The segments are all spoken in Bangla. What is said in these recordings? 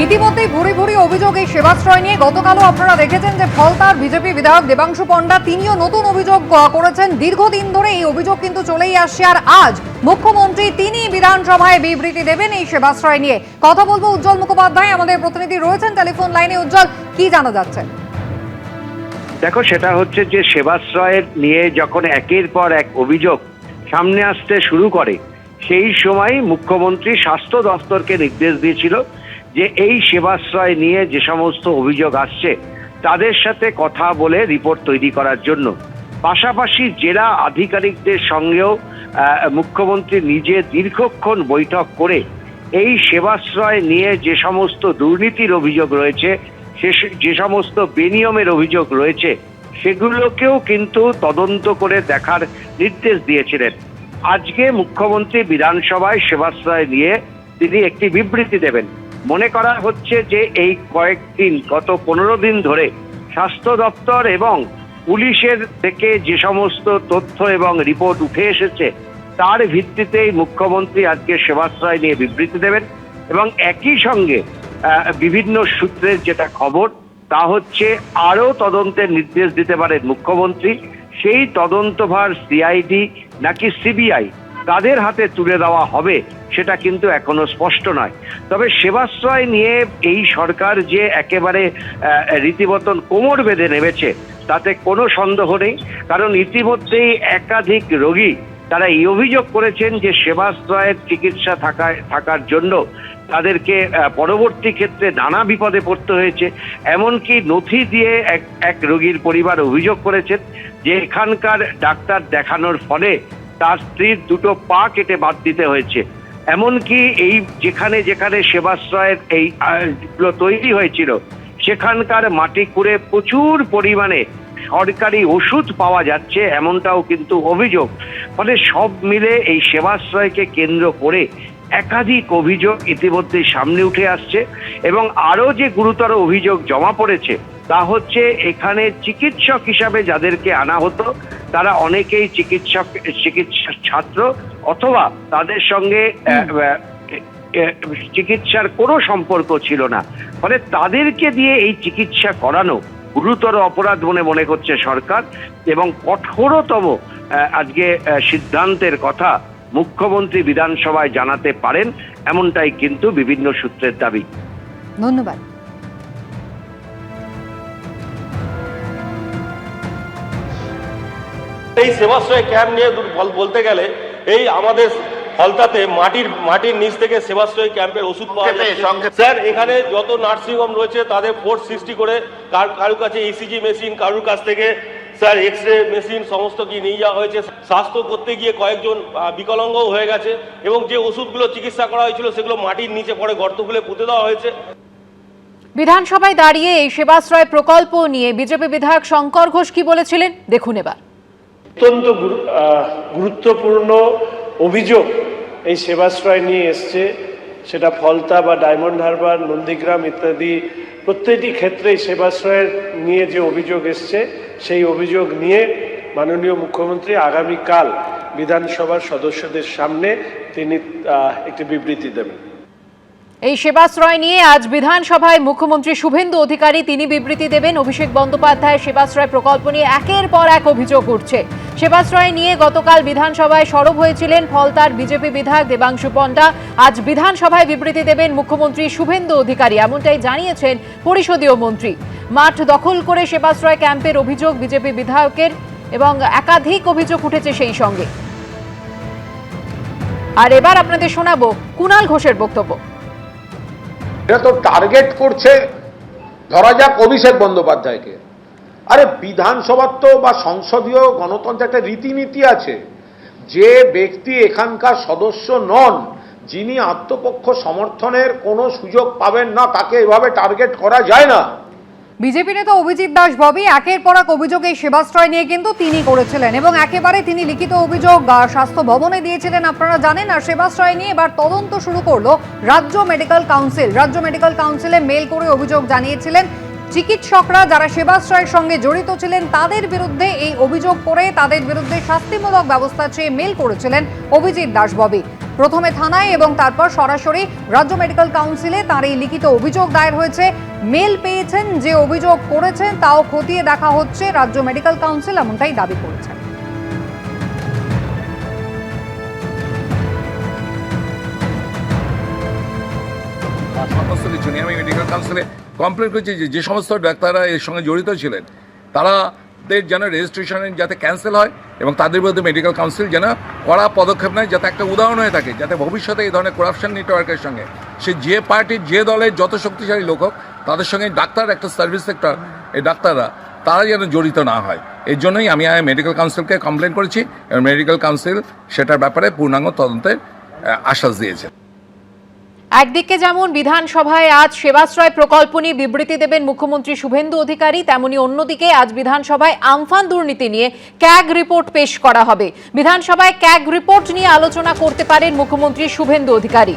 ইতিমধ্যেই ভুরি ভুরি অভিযোগ এই সেবাশ্রয় নিয়ে। গতকালও আপনারা দেখেছেন যে ফলতার বিজেপি বিধায়ক দেবাংশু পণ্ডা তিনিও নতুন অভিযোগ করেছেন। দীর্ঘদিন ধরে এই অভিযোগ কিন্তু চলেই আসছে, আর আজ মুখ্যমন্ত্রী তিনি বিধানসভায় বিবৃতি দেবেন এই সেবাশ্রয় নিয়ে। কথা বলবো উজ্জ্বল মুখোপাধ্যায়, আমাদের প্রতিনিধি রয়েছেন টেলিফোন লাইনে। উজ্জ্বল, কি জানা যাচ্ছে? দেখো, সেটা হচ্ছে যে সেবাশ্রয়ের নিয়ে যখন একের পর এক অভিযোগ সামনে আসতে শুরু করে, সেই সময় মুখ্যমন্ত্রী স্বাস্থ্য দপ্তরকে নির্দেশ দিয়েছিল যে এই সেবাশ্রয় নিয়ে যে সমস্ত অভিযোগ আসছে তাদের সাথে কথা বলে রিপোর্ট তৈরি করার জন্য। পাশাপাশি জেলা আধিকারিকদের সঙ্গেও মুখ্যমন্ত্রী নিজে দীর্ঘক্ষণ বৈঠক করে এই সেবাশ্রয় নিয়ে যে সমস্ত দুর্নীতির অভিযোগ রয়েছে, যে সমস্ত বেনিয়মের অভিযোগ রয়েছে, সেগুলোকেও কিন্তু তদন্ত করে দেখার নির্দেশ দিয়েছিলেন। আজকে মুখ্যমন্ত্রী বিধানসভায় সেবাশ্রয় নিয়ে তিনি একটি বিবৃতি দেবেন। মনে করা হচ্ছে যে এই কয়েকদিন, গত 15 দিন ধরে স্বাস্থ্য দপ্তর এবং পুলিশের থেকে যে সমস্ত তথ্য এবং রিপোর্ট উঠে এসেছে তার ভিত্তিতেই মুখ্যমন্ত্রী আজকে সেবাশ্রয় নিয়ে বিবৃতি দেবেন। এবং একই সঙ্গে বিভিন্ন সূত্রের যেটা খবর, তা হচ্ছে আরও তদন্তের নির্দেশ দিতে পারেন মুখ্যমন্ত্রী। সেই তদন্তভার সিআইডি নাকি সিবিআই তাদের হাতে তুলে দেওয়া হবে সেটা কিন্তু এখনো স্পষ্ট নয়। তবে সেবাশ্রয় নিয়ে এই সরকার যে একেবারে রীতিমতন কোমর বেঁধে নেমেছে তাতে কোনো সন্দেহ নেই। কারণ ইতিমধ্যেই একাধিক রোগী তারা এই অভিযোগ করেছেন যে সেবাশ্রয়ের চিকিৎসা থাকার জন্য তাদেরকে পরবর্তী ক্ষেত্রে নানা বিপদে পড়তে হয়েছে। এমনকি নথি দিয়ে এক রোগীর পরিবার অভিযোগ করেছেন যে এখানকার ডাক্তার দেখানোর ফলে তার স্ত্রীর দুটো পা কেটে বাদ দিতে হয়েছে। এমনকি এই যেখানে যেখানে সেবাশ্রয়ের এই তৈরি হয়েছিল সেখানকার মাটি খুঁড়ে প্রচুর পরিমাণে সরকারি ওষুধ পাওয়া যাচ্ছে, এমনটাও কিন্তু অভিযোগ। ফলে সব মিলে এই সেবাশ্রয়কে কেন্দ্র করে একাধিক অভিযোগ ইতিমধ্যে সামনে উঠে আসছে। এবং আরও যে গুরুতর অভিযোগ জমা পড়েছে তা হচ্ছে এখানে চিকিৎসক হিসাবে যাদেরকে আনা হতো তারা অনেকেই চিকিৎসা ছাত্র, অথবা তাদের সঙ্গে চিকিৎসার কোনো সম্পর্ক ছিল না। ফলে তাদেরকে দিয়ে এই চিকিৎসা করানো গুরুতর অপরাধ বলে মনে করছে সরকার, এবং কঠোরতম আজকে সিদ্ধান্তের কথা মুখ্যমন্ত্রী বিধানসভায় জানাতে পারেন, এমনটাই কিন্তু বিভিন্ন সূত্রের দাবি। ধন্যবাদ। এই সেবাশ্রয় ক্যাম্প নিয়ে বলতে গেলে এই আমাদের ফলতাতে মাটির নিচ থেকে সেবাশ্রয় ক্যাম্পের ওষুধ পাওয়া যাচ্ছে। স্যার, এখানে যত নার্সিংহোম রয়েছে তাদের ফোর্স সৃষ্টি করে কারুর কাছে ইসিজি মেশিন, কারুর কাছ থেকে স্যার এক্স-রে মেশিন সমস্ত কি নিয়ে যাওয়া হয়েছে। স্বাস্থ্য করতে গিয়ে কয়েকজন বিকলাঙ্গও হয়ে গেছে, এবং যে ওষুধগুলো চিকিৎসা করা হয়েছিল সেগুলো মাটির নিচে পড়ে গর্ত খুলে পুঁতে দেওয়া হয়েছে। বিধানসভায় দাঁড়িয়ে এই সেবাশ্রয় প্রকল্প নিয়ে বিজেপি বিধায়ক শঙ্কর ঘোষ কি বলেছিলেন দেখুন এবার। অত্যন্ত গুরুত্বপূর্ণ অভিযোগ এই সেবাশ্রয় নিয়ে এসছে, সেটা ফলতা বা ডায়মন্ড হারবার, নন্দীগ্রাম ইত্যাদি প্রত্যেকটি ক্ষেত্রেই সেবাশ্রয়ের নিয়ে যে অভিযোগ এসছে সেই অভিযোগ নিয়ে মাননীয় মুখ্যমন্ত্রী আগামীকাল বিধানসভার সদস্যদের সামনে তিনি একটি বিবৃতি দেবেন। এই সেবাশ্রয় নিয়ে আজ বিধানসভায় মুখ্যমন্ত্রী শুভেন্দু অধিকারী তিনি বিবৃতি দেবেন। অভিষেক বন্দ্যোপাধ্যায় সেবাশ্রয় প্রকল্প নিয়ে একের পর এক অভিযোগ উঠছে। সেবাশ্রয় নিয়ে গতকাল বিধানসভায় সরব হয়েছিলেন ফলতার বিজেপি বিধায়ক দেবাংশু পণ্ডা। আজ বিধানসভায় বিবৃতি দেবেন মুখ্যমন্ত্রী শুভেন্দু অধিকারী, এমনটাই জানিয়েছেন পরিষদীয় মন্ত্রী। মাঠ দখল করে সেবাশ্রয় ক্যাম্পের অভিযোগ বিজেপি বিধায়কের, এবং একাধিক অভিযোগ উঠেছে সেই সঙ্গে। আর এবার আপনাদের শোনাবো কুণাল ঘোষের বক্তব্য। এটা তো টার্গেট করছে ধরা যাক অভিষেক বন্দ্যোপাধ্যায়কে। আরে বিধানসভার তো বা সংসদীয় গণতন্ত্রের একটা রীতিনীতি আছে। যে ব্যক্তি এখানকার সদস্য নন, যিনি আত্মপক্ষ সমর্থনের কোনো সুযোগ পাবেন না, তাকে এভাবে টার্গেট করা যায় না। বিজেপি নেতা অভিজিৎ দাস ববি একের পর এক অভিযোগ এই সেবাশ্রয় নিয়ে কিন্তু তিনি করেছিলেন, এবং একেবারে তিনি লিখিত অভিযোগ স্বাস্থ্য ভবনে দিয়েছিলেন আপনারা জানেন। আর সেবাশ্রয় নিয়ে এবার তদন্ত শুরু করলো রাজ্য মেডিকেল কাউন্সিল। রাজ্য মেডিকেল কাউন্সিলে মেল করে অভিযোগ জানিয়েছিলেন চিকিৎসকরা যারা সেবাশ্রয়ের সঙ্গে জড়িত ছিলেন তাদের বিরুদ্ধে এই অভিযোগ করে তাদের বিরুদ্ধে শাস্তিমূলক ব্যবস্থা চেয়ে মেল করেছিলেন অভিজিৎ দাস ববি। প্রথমে থানায় এবং তারপর সরাসরি রাজ্য মেডিকেল কাউন্সিলে তার এই লিখিত অভিযোগ দায়ের হয়েছে। মেল পেয়েছেন, যে অভিযোগ করেছেন তাও খতিয়ে দেখা হচ্ছে রাজ্য মেডিকেল কাউন্সিল, এমনটাই দাবি করেছেন। সমস্ত কিছু নিয়ে আমি মেডিকেল কাউন্সিলে কমপ্লেন করেছি যে সমস্ত ডাক্তাররা এর সঙ্গে জড়িত ছিলেন তাদের যেন রেজিস্ট্রেশন যাতে ক্যান্সেল হয় এবং তাদের বিরুদ্ধে মেডিকেল কাউন্সিল যেন কড়া পদক্ষেপ নেয়, যাতে একটা উদাহরণ হয়ে থাকে, যাতে ভবিষ্যতে এই ধরনের করাপশন নেটওয়ার্কের সঙ্গে সে যে পার্টির যে দলের যত শক্তিশালী লোক হোক তাদের সঙ্গে ডাক্তার একটা সার্ভিস সেক্টর এই ডাক্তাররা তারা যেন জড়িত না হয়। এর জন্যই আমি মেডিকেল কাউন্সিলকে কমপ্লেন করেছি এবং মেডিকেল কাউন্সিল সেটার ব্যাপারে পূর্ণাঙ্গ তদন্তের আশ্বাস দিয়েছে। একদিকে যেমন বিধানসভায় আজ সেবাশ্রয় প্রকল্প নিয়ে বিবৃতি দেবেন মুখ্যমন্ত্রী শুভেন্দু অধিকারী, তেমনি অন্যদিকে আজ বিধানসভায় আমফান দুর্নীতি নিয়ে ক্যাগ রিপোর্ট পেশ করা হবে। বিধানসভায় ক্যাগ রিপোর্ট নিয়ে আলোচনা করতে পারেন মুখ্যমন্ত্রী শুভেন্দু অধিকারী।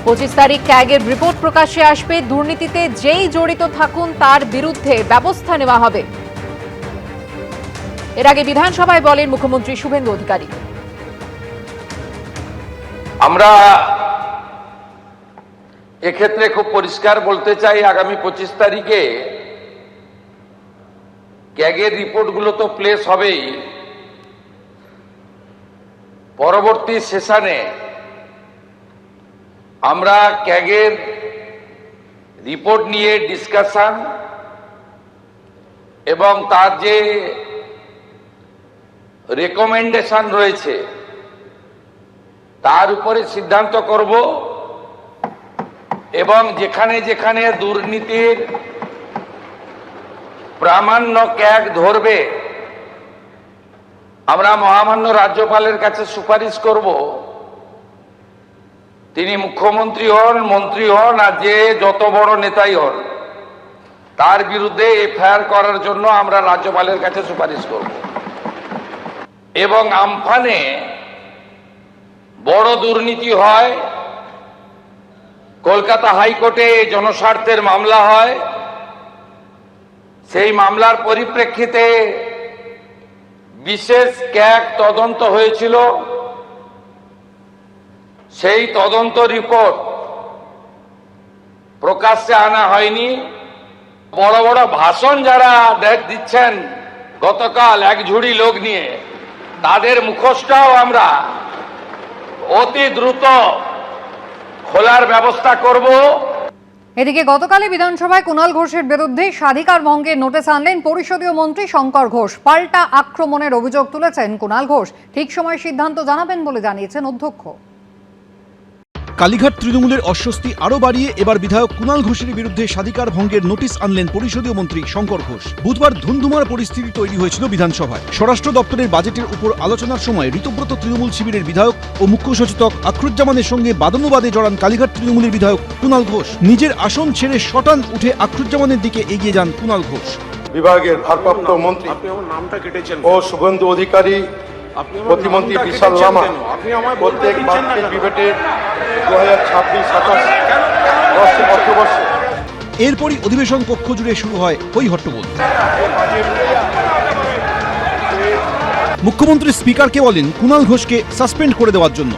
25 তারিখ ক্যাগের রিপোর্ট প্রকাশ্যে আসবে। দুর্নীতিতে যেই জড়িত থাকুন তার বিরুদ্ধে ব্যবস্থা নেওয়া হবে। এর আগে বিধানসভায় বলেন মুখ্যমন্ত্রী শুভেন্দু অধিকারী, আমরা এক্ষেত্রে খুব পরিষ্কার বলতে চাই, আগামী 25 তারিখে ক্যাগের রিপোর্টগুলো তো প্লেস হবেই, পরবর্তী সেশনে আমরা ক্যাগের রিপোর্ট নিয়ে ডিসকাশন এবং তার যে রেকমেন্ডেশন রয়েছে তার উপরে সিদ্ধান্ত করব এবং যেখানে যেখানে দুর্নীতির প্রামাণ্য ক্যাগ ধরবে আমরা মহামান্য রাজ্যপালের কাছে সুপারিশ করব, তিনি মুখ্যমন্ত্রী হন, মন্ত্রী হন আর যে যত বড় নেতাই হন তার বিরুদ্ধে এফআইআর করার জন্য আমরা রাজ্যপালের কাছে সুপারিশ করব। এবং আমফানে বড় দুর্নীতি হয়, কলকাতা হাইকোর্টে জনস্বার্থের মামলা হয়, সেই মামলার পরিপ্রেক্ষিতে বিশেষ ক্যাগ তদন্ত হয়েছিল, সেই তদন্ত রিপোর্ট প্রকাশ্যে আনা হয়নি। বড় বড় ভাষণ যারা দিচ্ছেন গতকাল এক ঝুড়ি লোক নিয়ে, তাদের মুখোশটাও আমরা অতি দ্রুত খোলার ব্যবস্থা করব। এদিকে গতকালই বিধানসভায় কুণাল ঘোষের বিরুদ্ধে স্বাধিকার ভঙ্গের নোটিশ আনলেন পরিষদীয় মন্ত্রী শঙ্কর ঘোষ। পাল্টা আক্রমণের অভিযোগ তুলেছেন কুণাল ঘোষ। ঠিক সময় সিদ্ধান্ত জানাবেন বলে জানিয়েছেন অধ্যক্ষ। কালীঘাট তৃণমূলের অস্বস্তি আরও বাড়িয়ে এবার বিধায়ক কুণাল ঘোষের বিরুদ্ধে স্বাধিকার ভঙ্গের নোটিশ আনলেন পরিষদীয় মন্ত্রী শঙ্কর ঘোষ। বুধবার ধুন্ধুমার পরিস্থিতি তৈরি হয়েছিল বিধানসভায়। স্বরাষ্ট্র দপ্তরের বাজেটের উপর আলোচনার সময় ঋতব্রত তৃণমূল শিবিরের বিধায়ক ও মুখ্য সচেতক আখরুজ্জামানের সঙ্গে বাদানুবাদে জড়ান কালীঘাট তৃণমূলের বিধায়ক কুণাল ঘোষ। নিজের আসন ছেড়ে শটান উঠে আখরুজ্জামানের দিকে এগিয়ে যান কুণাল ঘোষ। বিভাগের ভারপ্রাপ্ত মন্ত্রী ও শুভেন্দু অধিকারী, প্রতিমন্ত্রী বিশাল লামা প্রত্যেক বার্ষিক বিবেটে 2026-27 অর্থবর্ষে। এরপরই অধিবেশন কক্ষ জুড়ে শুরু হয় হই হট্টগোল। মুখ্যমন্ত্রী স্পিকারকে বলেন কুণাল ঘোষকে সাসপেন্ড করে দেওয়ার জন্য।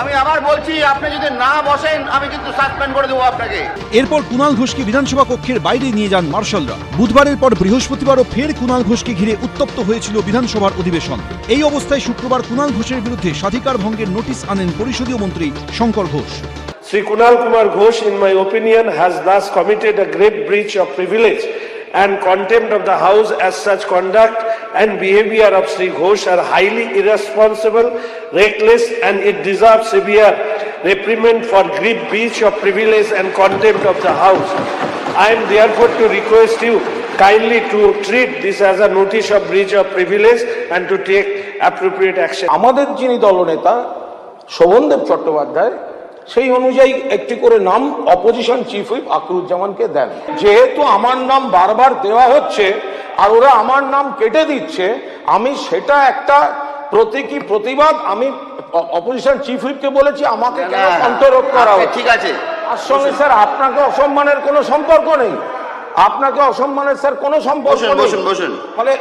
আমি আবার বলছি আপনি যদি না বসেন আমি কিন্তু সাসপেন্ড করে দেবো আপনাকে। এরপর কুণাল ঘোষকে বিধানসভা কক্ষের বাইরে নিয়ে যান মার্শালরা। বুধবারের পর বৃহস্পতিবারও ফের কুণাল ঘোষকে ঘিরে উত্তপ্ত হয়েছিল বিধানসভার অধিবেশন। এই অবস্থায় শুক্রবার কুণাল ঘোষের বিরুদ্ধে স্বাধিকার ভঙ্গের নোটিশ আনেন পরিষদীয় মন্ত্রী Shankar Ghosh. Sri Kunal Kumar Ghosh, in my opinion, has thus committed a great breach of privilege and contempt of the House, as such conduct and behavior of Sri Ghosh are highly irresponsible, reckless, and it deserves severe reprimand for great breach of privilege and contempt of the House. I am therefore to request you kindly to treat this as a notice of breach of privilege and to take appropriate action. আমাদের যিনি দলনেতা শোভনদেব চট্টোপাধ্যায় সেই অনুযায়ী একটি করে নাম অপোজিশন চিফ হুইপ আখরুজ্জামানকে দেন। যেহেতু আমার নাম বারবার দেওয়া হচ্ছে আর ওরা আমার নাম কেটে দিচ্ছে, আমি সেটা একটা প্রতীকী প্রতিবাদ আমি অপোজিশন চিফ হুইপকে বলেছি আমাকে কেন কণ্ঠরোধ করা। ঠিক আছে, তার সঙ্গে স্যার আপনাকে অসম্মানের কোনো সম্পর্ক নেই, আপনাকে অসম্মানের স্যার কোনো সম্পর্ক নেই। ফলে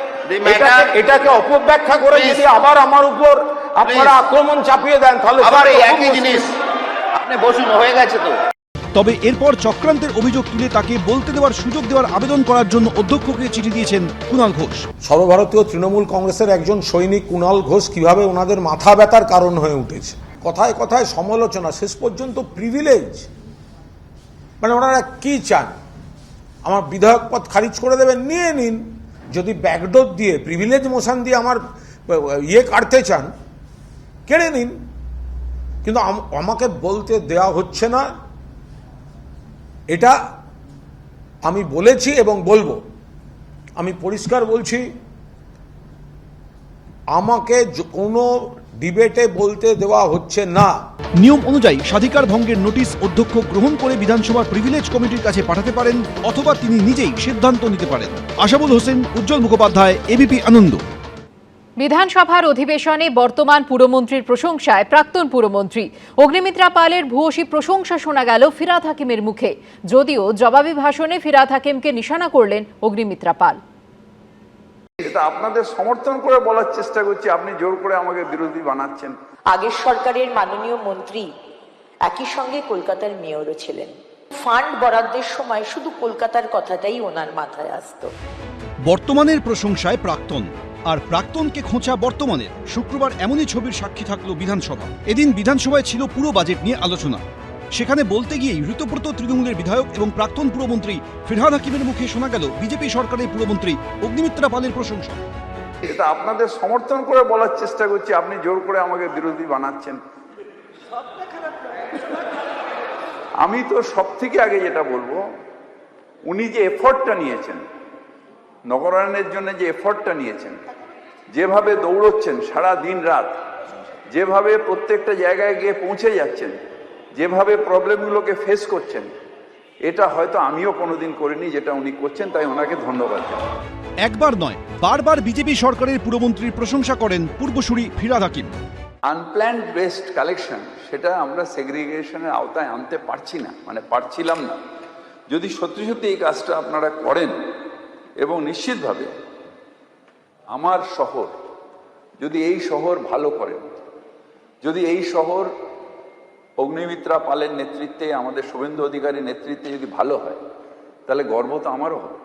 এটাকে অপব্যাখ্যা করে যদি আবার আমার উপর আপনারা আক্রমণ চাপিয়ে দেন তাহলে আবার এই একই জিনিস। আপনি বসুন, হয়ে গেছে তো। তবে এরপর চক্রান্তের অভিযোগ তুলে তাকে বলতে দেওয়ার সুযোগ দেওয়ার আবেদন করার জন্য অধ্যক্ষকে চিঠি দিয়েছেন কুণাল ঘোষ। সর্বভারতীয় তৃণমূল কংগ্রেসের একজন সৈনিক কুণাল ঘোষ কিভাবে ওনাদের মাথা ব্যথার কারণ হয়ে উঠেছে। কথায় কথায় সমালোচনা, শেষ পর্যন্ত প্রিভিলেজ। মানে ওনারা কি চান? আমার বিধায়ক পদ খারিজ করে দেবেন, নিয়ে নিন। যদি ব্যাকডোর দিয়ে প্রিভিলেজ মোশন দিয়ে আমার কাটতে চান, কেড়ে নিন। কিন্তু আমাকে বলতে দেওয়া হচ্ছে না, এটা আমি বলেছি এবং বলবো। আমি পরিষ্কার বলছি, আমাকে কোনো ডিবেটে বলতে দেওয়া হচ্ছে না। নিয়ম অনুযায়ী স্বাধিকার ভঙ্গের নোটিশ অধ্যক্ষ গ্রহণ করে বিধানসভার প্রিভিলেজ কমিটির কাছে পাঠাতে পারেন, অথবা তিনি নিজেই সিদ্ধান্ত নিতে পারেন। আশাবুল হোসেন, উজ্জ্বল মুখোপাধ্যায়, এবিপি আনন্দ। বিধানসভার অধিবেশনে বর্তমান পুরমন্ত্রীর প্রশংসায় প্রাক্তন পুরমন্ত্রী অগ্নিমিত্রা পালের ভূয়সী প্রশংসা শোনা গেল ফিরহাদ হাকিমের মুখে। যদিও জবাবি ভাষণে ফিরহাদ হাকিমকে নিশানা করলেন অগ্নিমিত্রা পাল। এটা আপনাদের সমর্থন করে বলার চেষ্টা করছি, আপনি জোর করে আমাকে বিরোধী বানাচ্ছেন। আগের সরকারের মাননীয় মন্ত্রী একই সঙ্গে কলকাতার মেয়রও ছিলেন। ফান্ড বরাদ্দের সময় শুধু কলকাতার কথাটাই ওনার মাথায় আসতো। বর্তমানের প্রশংসায় প্রাক্তন, আর প্রাক্তনকে খোঁচা বর্তমানের। শুক্রবার এমনই ছবির সাক্ষী থাকলো বিধানসভা। এদিন বিধানসভায় ছিল পুরো বাজেট নিয়ে আলোচনা। সেখানে বলতে গিয়েই ঋতব্রত তৃণমূলের বিধায়ক এবং প্রাক্তন পুরমন্ত্রী ফিরহাদ হাকিমের মুখে শোনা গেল বিজেপি সরকারের পুরমন্ত্রী অগ্নিমিত্রা পালের প্রশংসা। এটা আপনাদের সমর্থন করে বলার চেষ্টা করছি, আপনি জোর করে আমাকে বিরোধী বানাচ্ছেন। আমি তো সব থেকে আগে যেটা বলবো, উনি যে এফোর্টটা নিয়েছেন, নগরায়ণের জন্য যে এফোর্টটা নিয়েছেন, যেভাবে দৌড়চ্ছেন সারা দিন রাত, যেভাবে প্রত্যেকটা জায়গায় গিয়ে পৌঁছে যাচ্ছেন, যেভাবে প্রবলেমগুলোকে ফেস করছেন, এটা হয়তো আমিও কোনোদিন করিনি যেটা উনি করছেন, তাই ওনাকে ধন্যবাদ জানাই। একবার নয়, বারবার বিজেপি সরকারের পুরমন্ত্রীর প্রশংসা করেন পূর্বসূরি Firhad Hakim. Unplanned West collection, সেটা আমরা সেগ্রিগেশনের আওতায় আনতে পারছি না, পারছিলাম না। যদি সত্যি সত্যি এই কাজটা আপনারা করেন, এবং নিশ্চিতভাবে আমার শহর, যদি এই শহর ভালো করেন, যদি এই শহর অগ্নিমিত্রা পালের নেতৃত্বে, আমাদের শুভেন্দু অধিকারীর নেতৃত্বে যদি ভালো হয়, তাহলে গর্ব তো আমারও হবে।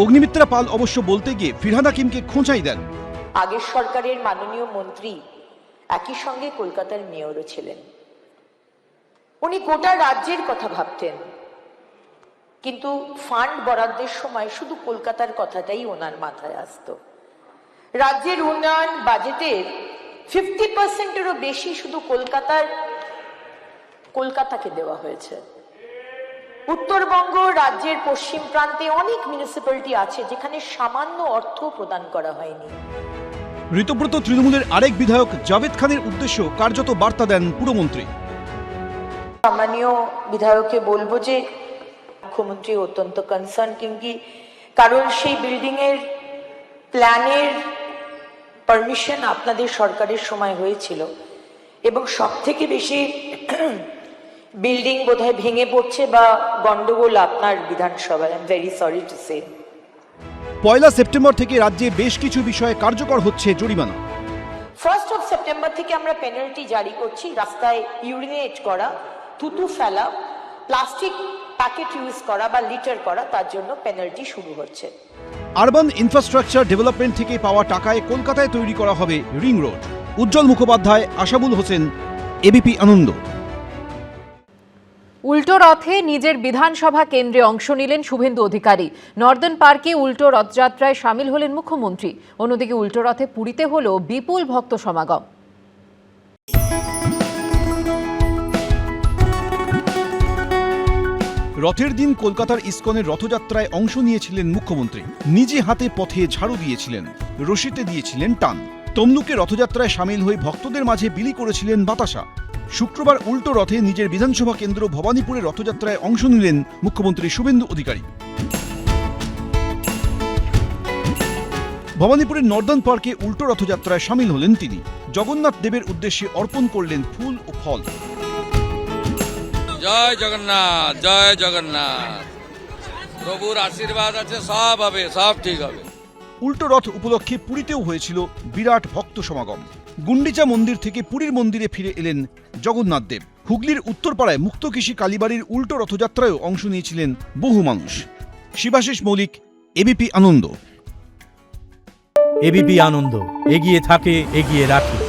অগ্নিমিত্রা পাল অবশ্য বলতে গিয়ে ফিরহাদ হাকিমকে খোঁচাই দেন। আগের সরকারের মাননীয় মন্ত্রী একই সঙ্গে কলকাতার মেয়রও ছিলেন। উনি গোটা রাজ্যের কথা ভাবতেন, কিন্তু ফান্ড বরাদ্দের সময় শুধু কলকাতার কথাটাই ওনার মাথায় আসতো। রাজ্যের উন্নয়ন বাজেটের 50%-এরও বেশি শুধু কলকাতাকে দেওয়া হয়েছে। উত্তরবঙ্গ রাজ্যের পশ্চিম প্রান্তে অনেক মিউনিসিপ্যালিটি আছে যেখানে সামান্য অর্থ প্রদান করা হয়নি। ঋতব্রত তৃণমূলের আরেক বিধায়ক জাভেদ খানের উদ্দেশ্য কার্যত বার্তা দেন পুরমন্ত্রী। সম্মানীয় বিধায়ককে বলবো যে মুখ্যমন্ত্রী অত্যন্ত কনসার্ন, কারণ সেই বিল্ডিং এর প্ল্যানের পারমিশন আপনাদের সরকারের সময় হয়েছিল, এবং সব থেকে বেশি বিল্ডিং বোধহয় ভেঙে পড়ছে বা গন্ডগোল আপনার বিধানসভায়। I am very sorry to say. 1 September থেকে রাজ্যে বেশ কিছু বিষয়ে কার্যকর হচ্ছে জরিমানা। 1 সেপ্টেম্বর থেকে আমরা পেনাল্টি জারি করছি। রাস্তায় ইউরিনেট করা, থুতু ফেলা, প্লাস্টিক প্যাকেট ইউজ করা বা লিটার করা, তার জন্য পেনাল্টি শুরু হচ্ছে। আরবান ইনফ্রাস্ট্রাকচার ডেভেলপমেন্ট থেকে পাওয়া টাকায় কলকাতায় তৈরি করা হবে রিং রোড। উজ্জ্বল মুখোপাধ্যায়, আশাবুল হোসেন, এবিপি আনন্দ। উল্টো রথে নিজের বিধানসভা কেন্দ্রে অংশ নিলেন শুভেন্দু অধিকারী। নর্দার্ন পার্কে উল্টো রথযাত্রায় সামিল হলেন মুখ্যমন্ত্রী। অন্যদিকে উল্টো রথে পুরীতে হল বিপুল ভক্ত সমাগম। রথের দিন কলকাতার ইসকনের রথযাত্রায় অংশ নিয়েছিলেন মুখ্যমন্ত্রী। নিজে হাতে পথে ঝাড়ু দিয়েছিলেন, রশিতে দিয়েছিলেন টান। তমলুকে রথযাত্রায় সামিল হয়ে ভক্তদের মাঝে বিলি করেছিলেন বাতাসা। শুক্রবার উল্টো রথে নিজের বিধানসভা কেন্দ্র ভবানীপুরের রথযাত্রায় অংশ নিলেন মুখ্যমন্ত্রী শুভেন্দু অধিকারী। ভবানীপুরের নর্দার্ন পার্কে উল্টো রথযাত্রায় সামিল হলেন তিনি। জগন্নাথ দেবের উদ্দেশ্যে অর্পণ করলেন ফুল ও ফল। জয় জগন্নাথ, জয় জগন্নাথ। প্রভুর আশীর্বাদ আছে, সব হবে, সব ঠিক হবে। উল্টো রথ উপলক্ষে পুরীতেও হয়েছিল বিরাট ভক্ত সমাগম। গুন্ডিচা মন্দির থেকে পুরীর মন্দিরে ফিরে এলেন জগন্নাথ দেব। হুগলির উত্তরপাড়ায় মুক্তকেশী কালীবাড়ির উল্টো রথযাত্রায়ও অংশ নিয়েছিলেন বহু মানুষ। শিবাশিস মৌলিক, এবিপি আনন্দ। এবিপি আনন্দ, এগিয়ে থাকে, এগিয়ে রাখে।